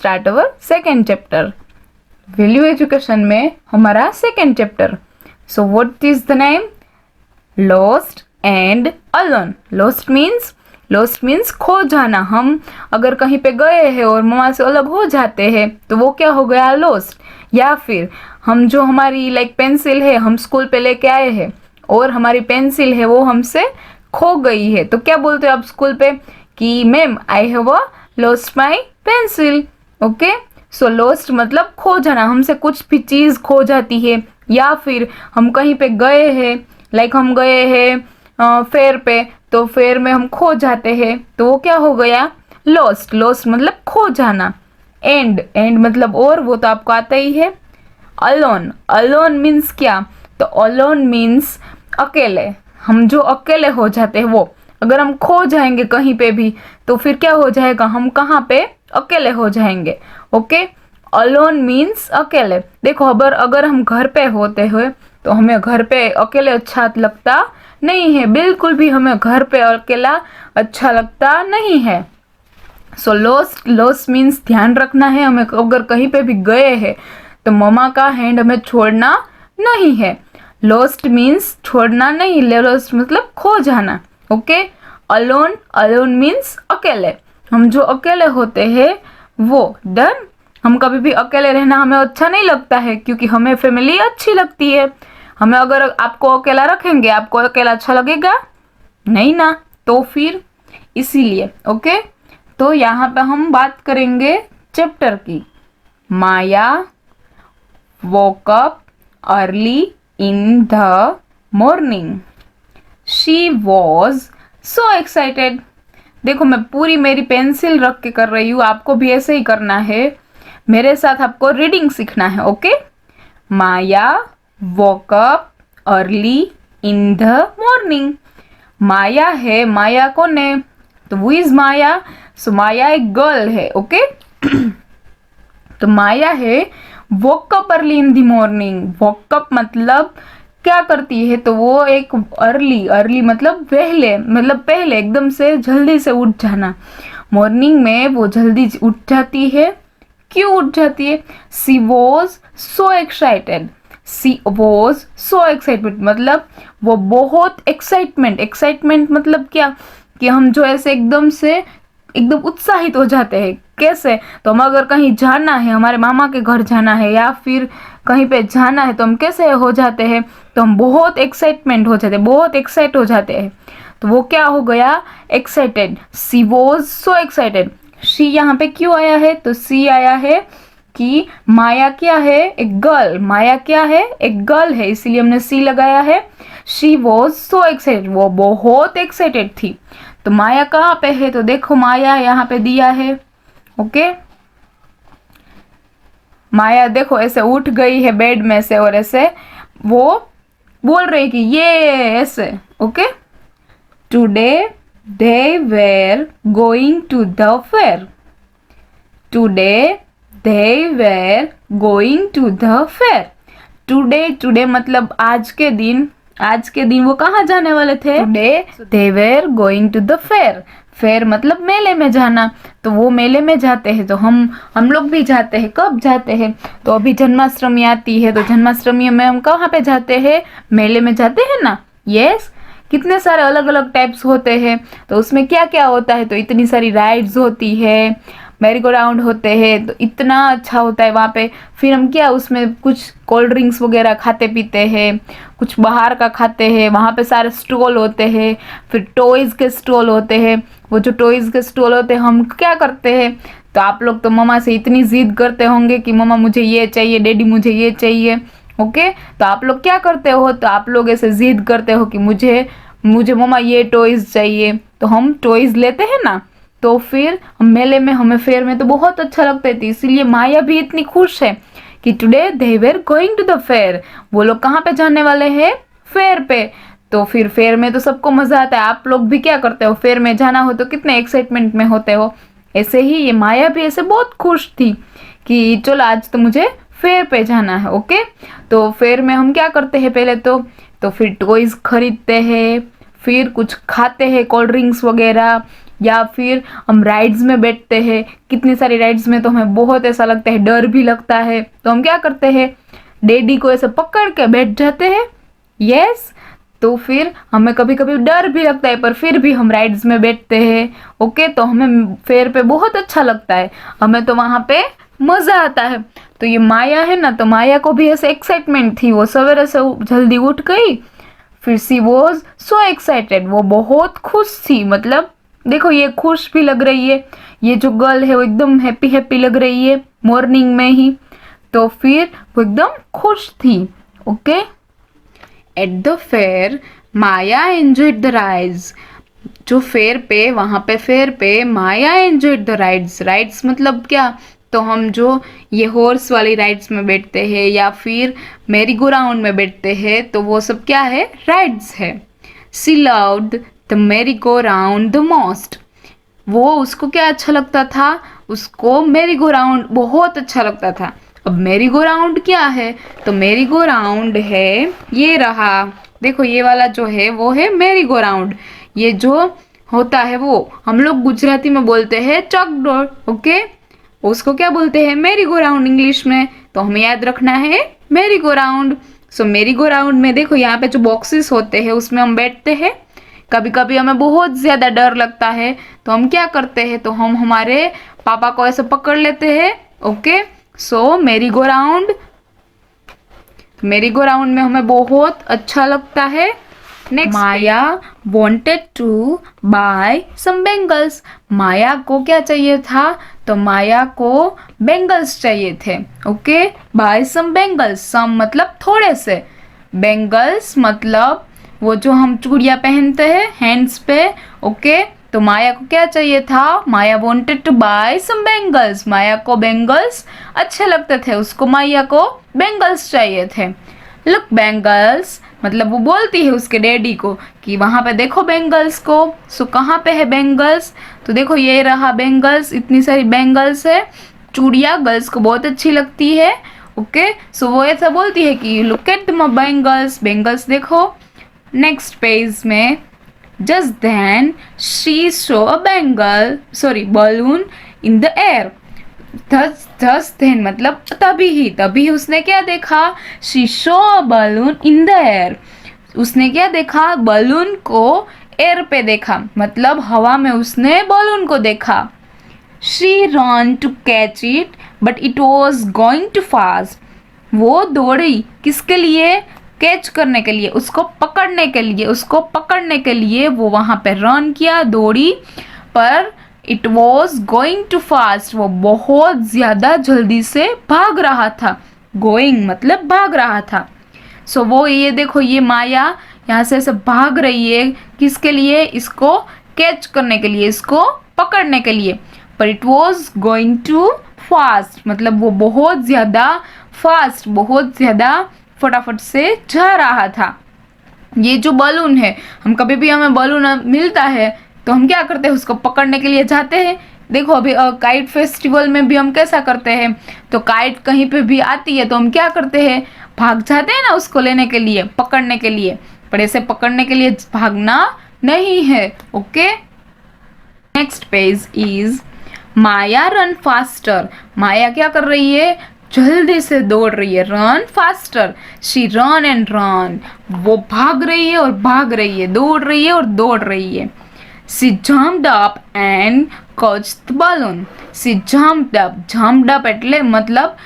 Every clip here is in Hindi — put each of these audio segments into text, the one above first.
Start our second chapter. Value education में हमारा second chapter. So what is the name? Lost and alone. Lost means खो जाना। हम अगर कहीं पे गए हैं और मम्मा से अलग हो जाते हैं तो वो क्या हो गया? लॉस्ट। या फिर हम जो हमारी पेंसिल है हम स्कूल पे लेके आए हैं और हमारी पेंसिल है वो हमसे खो गई है, तो क्या बोलते हो आप स्कूल पे कि ma'am I have lost my pencil. Okay, so lost मतलब खो जाना, हमसे कुछ भी चीज़ खो जाती है। या फिर हम कहीं पे गए हैं, हम गए हैं फेयर पे, तो फेयर में हम खो जाते हैं तो वो क्या हो गया? लॉस्ट। लॉस्ट मतलब खो जाना। एंड मतलब और, वो तो आपको आता ही है। अलोन मीन्स क्या? तो अलोन मीन्स अकेले। हम जो अकेले हो जाते हैं वो, अगर हम खो जाएंगे कहीं पे भी तो फिर क्या हो जाएगा? हम कहाँ पे? अकेले हो जाएंगे। ओके, अलोन मीन्स अकेले। देखो अगर हम घर पे होते हुए तो हमें घर पे अकेले अच्छा लगता नहीं है, बिल्कुल भी हमें घर पे अकेला अच्छा लगता नहीं है। सो लॉस्ट मीन्स ध्यान रखना है, हमें अगर कहीं पे भी गए हैं तो मम्मा का हैंड हमें छोड़ना नहीं है। लॉस्ट मीन्स छोड़ना नहीं, लॉस्ट मतलब खो जाना। ओके, अलोन मीन्स अकेले। हम जो अकेले होते हैं वो। डन। हम कभी भी अकेले रहना हमें अच्छा नहीं लगता है क्योंकि हमें फैमिली अच्छी लगती है। हमें अगर आपको अकेला रखेंगे, आपको अकेला अच्छा लगेगा नहीं ना, तो फिर इसीलिए। ओके, तो यहाँ पे हम बात करेंगे चैप्टर की। माया woke up early in the morning. She was so excited. देखो मैं पूरी मेरी पेंसिल रख के कर रही हूँ, आपको भी ऐसे ही करना है, मेरे साथ आपको रीडिंग सीखना है। Okay, Maya woke up early in the morning. माया है, माया कौन है? तो वो इज माया। सो माया एक गर्ल है। ओके तो माया है woke up early in the morning. woke up मतलब क्या करती है? तो वो एक अर्ली मतलब पहले एकदम से जल्दी से उठ जाना। मॉर्निंग में वो जल्दी उठ जाती है। क्यों उठ जाती है? सी वॉज सो एक्साइटेड। मतलब वो बहुत एक्साइटमेंट मतलब क्या कि हम जो ऐसे एकदम उत्साहित हो जाते हैं। कैसे? तो हम अगर कहीं जाना है, हमारे मामा के घर जाना है या फिर कहीं पे जाना है तो हम कैसे हो जाते हैं? तो हम बहुत एक्साइट हो जाते हैं। तो वो क्या हो गया? Excited. She was so excited. She यहाँ पे क्यों आया है? तो सी आया है कि माया क्या है? एक गर्ल। माया क्या है? एक गर्ल है, इसीलिए हमने सी लगाया है। शी वॉज सो एक्साइटेड, वो बहुत एक्साइटेड थी। तो माया कहाँ पे है? तो देखो माया यहाँ पे दिया है। ओके, माया देखो ऐसे उठ गई है बेड में से और ऐसे वो बोल रही कि ये ऐसे। Okay, today they were going to the fair. Today they were going to the fair. Today मतलब आज के दिन वो कहाँ जाने वाले थे? Today they were going to the fair. Fair मतलब मेले में जाना, तो वो मेले में जाते हैं। तो हम लोग भी जाते हैं। कब जाते हैं? तो अभी जन्माष्टमी आती है, तो जन्माष्टमी में हम कहाँ पे जाते हैं? मेले में जाते हैं ना। यस, कितने सारे अलग अलग टाइप्स होते हैं, तो उसमें क्या क्या होता है? तो इतनी सारी राइड्स होती है, मैरी गो राउंड होते हैं, तो इतना अच्छा होता है वहाँ पे। फिर हम क्या उसमें कुछ कोल्ड ड्रिंक्स वगैरह खाते पीते हैं, कुछ बाहर का खाते हैं। वहाँ पे सारे स्टॉल होते हैं, फिर टॉयज़ के स्टॉल होते हैं। वो जो टॉयज़ के स्टॉल होते हैं हम क्या करते हैं? तो आप लोग तो मम्मा से इतनी जिद करते होंगे कि मम्मा मुझे ये चाहिए, डैडी मुझे ये चाहिए। ओके, तो आप लोग क्या करते हो? तो आप लोग ऐसे जिद करते हो कि मुझे मम्मा ये टॉयज़ चाहिए, तो हम टॉयज़ लेते हैं ना। तो फिर मेले में हमें फेयर में तो बहुत अच्छा लगता है, इसीलिए माया भी इतनी खुश है कि today they were going to the fair. वो लोग कहाँ पे जाने वाले हैं? फेयर पे। तो फिर फेयर में तो सबको मजा आता है। आप लोग भी क्या करते हो? फेयर में जाना हो तो कितने एक्साइटमेंट में होते हो। ऐसे ही ये माया भी ऐसे बहुत खुश थी कि चलो आज तो मुझे फेयर पे जाना है। ओके, तो फेयर में हम क्या करते हैं? पहले तो फिर टॉयज खरीदते हैं, फिर कुछ खाते हैं, कोल्ड ड्रिंक्स वगैरह, या फिर हम राइड्स में बैठते हैं, कितनी सारी राइड्स में तो हमें बहुत ऐसा लगता है, डर भी लगता है, तो हम क्या करते हैं, डैडी को ऐसे पकड़ के बैठ जाते हैं। यस, तो फिर हमें कभी कभी डर भी लगता है पर फिर भी हम राइड्स में बैठते हैं। ओके, तो हमें फेयर पे बहुत अच्छा लगता है, हमें तो वहाँ पे मज़ा आता है। तो ये माया है ना, तो माया को भी ऐसे एक्साइटमेंट थी, वो सवेरे से जल्दी उठ गई, फिर सी वॉज सो एक्साइटेड, वो बहुत खुश थी। मतलब देखो ये खुश भी लग रही है, ये जो गर्ल है वो एकदम हैप्पी हैप्पी लग रही है मॉर्निंग में ही, तो फिर वो एकदम खुश थी। Okay, at the fair Maya enjoyed the rides, जो फेयर पे, वहाँ पे फेयर पे माया एंजॉयड द राइड्स। राइड्स मतलब क्या, तो हम जो ये हॉर्स वाली राइड्स में बैठते हैं या फिर मेरी गो राउंड में बैठते हैं, तो वो सब क्या है, राइड्स है। सी लव्ड द मेरी गो राउंड द मोस्ट, वो उसको क्या अच्छा लगता था, उसको मेरी गो राउंड बहुत अच्छा लगता था। अब मेरी गो राउंड क्या है, तो मेरी गो राउंड है ये रहा, देखो ये वाला जो है वो है मेरी गो राउंड। ये जो होता है वो हम लोग गुजराती में बोलते हैं चकडोर। ओके, उसको क्या बोलते हैं, मेरी गो राउंड इंग्लिश में, तो हमें याद रखना है मेरी गो राउंड। सो मेरी गो राउंड में देखो यहाँ पे जो बॉक्सेस होते हैं उसमें हम बैठते हैं। कभी कभी हमें बहुत ज़्यादा डर लगता है तो हम क्या करते हैं, तो हम हमारे पापा को ऐसे पकड़ लेते हैं। ओके, सो मेरी गो राउंड, मेरी गो राउंड में हमें बहुत अच्छा लगता है। Next, Maya wanted to buy some bangles, माया को क्या चाहिए था, तो माया को बैंगल्स चाहिए थे। ओके, बाय सम बैंगल्स, सम मतलब थोड़े से, बैंगल्स मतलब वो जो हम चूड़ियाँ पहनते हैं हैंड्स पे। ओके, तो माया को क्या चाहिए था, माया wanted to buy some bangles, माया को बैंगल्स अच्छे लगते थे, उसको माया को बैंगल्स चाहिए थे। लुक बैंगल्स मतलब वो बोलती है उसके डैडी को कि वहाँ पे देखो बैंगल्स को। सो कहाँ पे है बैंगल्स, तो देखो ये रहा बैंगल्स, इतनी सारी बैंगल्स है, चूड़ियाँ गर्ल्स को बहुत अच्छी लगती है। ओके, सो वो ऐसा बोलती है कि look at the bangles, bangles देखो। नेक्स्ट पेज में just then she saw a bangle, sorry balloon in the air, just then मतलब तभी उसने क्या देखा, she saw a balloon in the air, उसने क्या देखा, बलून को एयर पे देखा, मतलब हवा में उसने बलून को देखा। She run to catch it but it was going too fast, वो दौड़ी किसके लिए, कैच करने के लिए, उसको पकड़ने के लिए, उसको पकड़ने के लिए वो वहाँ पे रन किया, दौड़ी, पर it was going too fast, वो बहुत ज़्यादा जल्दी से भाग रहा था। गोइंग मतलब भाग रहा था। सो वो ये देखो ये माया यहाँ से ऐसे भाग रही है किसके लिए, इसको कैच करने के लिए, इसको पकड़ने के लिए, पर it was going too fast मतलब वो बहुत ज़्यादा फास्ट, बहुत ज़्यादा फटाफट से जा रहा था। ये जो बलून है, हम कभी भी हमें बलून मिलता है तो हम क्या करते हैं, उसको पकड़ने के लिए जाते हैं। देखो अभी काइट फेस्टिवल में भी हम कैसा करते हैं, तो काइट कहीं पे भी आती है तो हम क्या करते हैं, भाग जाते हैं ना उसको लेने के लिए, पकड़ने के लिए, पर ऐसे पकड़ने के लिए भागना नहीं है। Okay, next page is Maya run faster, Maya क्या कर रही है, जल्दी से दौड़ रही है, run faster, she run and run, वो भाग रही है और भाग रही है, दौड़ रही है और दौड़ रही है। She jumped up and caught the balloon, she jumped up એટલે मतलब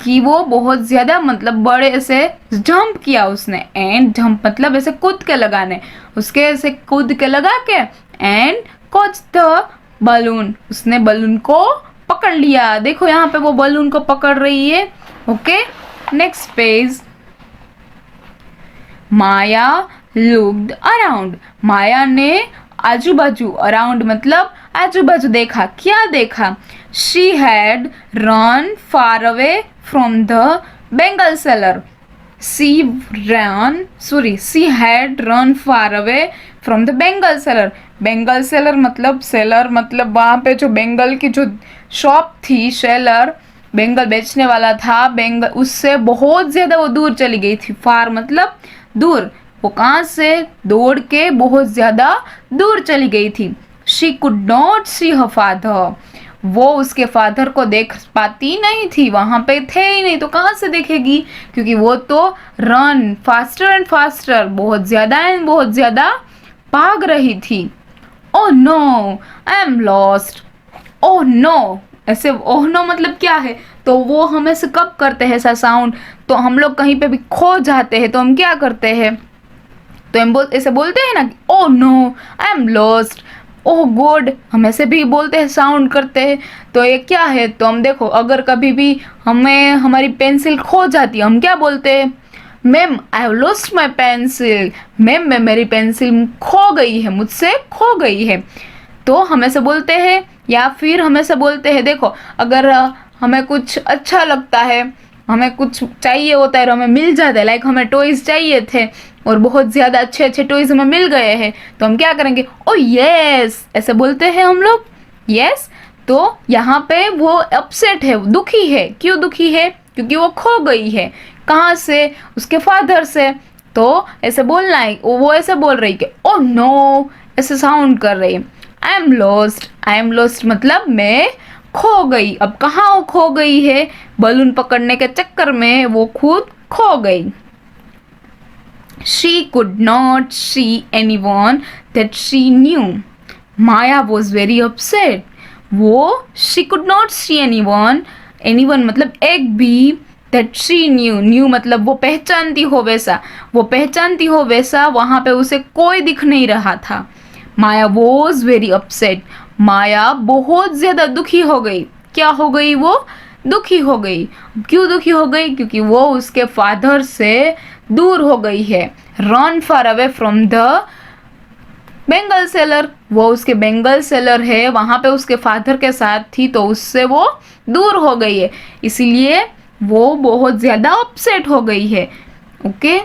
कि वो बहुत ज़्यादा मतलब बड़े से जंप किया उसने, एंड जंप मतलब ऐसे कूद के लगाने, उसके ऐसे कूद के लगा के, एंड caught the balloon, उसने बलून को पकड़ लिया। देखो यहाँ पे वो बलून को पकड़ रही है। ओके, नेक्स्ट पेज, माया लुक्ड अराउंड, माया ने आजू बाजू, अराउंड मतलब आजू बाजू देखा, क्या देखा, she had run far away from the Bengal seller, she had run far away from the Bengal seller, Bengal seller मतलब सेलर मतलब वहाँ पे जो बेंगल की जो शॉप थी, सेलर बेंगल बेचने वाला था, बेंगल उससे बहुत ज़्यादा वो दूर चली गई थी, फार मतलब दूर, वो कहाँ से, दौड़ के बहुत ज़्यादा दूर चली गई थी। She could not see her father, वो उसके फादर को देख पाती नहीं थी, वहां पे थे ही नहीं तो कहाँ से देखेगी, क्योंकि वो तो रन फास्टर एंड फास्टर, बहुत ज्यादा एंड बहुत ज्यादा भाग रही थी। Oh no I am lost, oh no, ऐसे ओह नो मतलब क्या है, तो वो हम ऐसे कब करते हैं ऐसा साउंड, तो हम लोग कहीं पे भी खो जाते हैं तो हम क्या करते हैं, तो हम ऐसे बोलते हैं ना, oh no I am lost, oh God, हम ऐसे भी बोलते हैं, साउंड करते हैं। तो ये क्या है, तो हम देखो अगर कभी भी हमें हमारी पेंसिल खो जाती है, हम क्या बोलते हैं, ma'am I have lost my pencil, ma'am मैं मेरी पेंसिल खो गई है, मुझसे खो गई है, तो हम ऐसे बोलते हैं। या फिर हम ऐसे बोलते हैं, देखो अगर हमें कुछ अच्छा लगता है, हमें कुछ चाहिए होता है और हमें मिल जाता है, लाइक हमें टॉयज चाहिए थे और बहुत ज़्यादा अच्छे अच्छे टॉयज हमें मिल गए हैं, तो हम क्या करेंगे, ओ यस, ऐसे बोलते हैं हम लोग, यस। तो यहाँ पे वो अपसेट है, दुखी है, क्यों दुखी है, क्योंकि वो खो गई है, कहाँ से, उसके फादर से, तो ऐसे बोलना है, वो ऐसे बोल रही कि ओ नो, ऐसे साउंड कर रही है, आई am lost, I am lost मतलब मैं खो गई। अब कहाँ वो खो गई है, बलून पकड़ने के चक्कर में वो खुद खो गई। She could not see anyone that she knew. Maya was very upset. वो she could not see anyone, anyone मतलब एक भी, that she knew मतलब वो पहचानती हो वैसा, वो पहचानती हो वैसा, वहाँ पे उसे कोई दिख नहीं रहा था। माया वॉज वेरी अपसेट, माया बहुत ज़्यादा दुखी हो गई। क्या हो गई, वो दुखी हो गई। क्यों दुखी हो गई, क्योंकि वो उसके फादर से दूर हो गई है, run far away from the Bengal seller, वो उसके बेंगल सेलर है वहाँ पे उसके फादर के साथ थी, तो उससे वो दूर हो गई है, इसीलिए वो बहुत ज़्यादा अपसेट हो गई है। ओके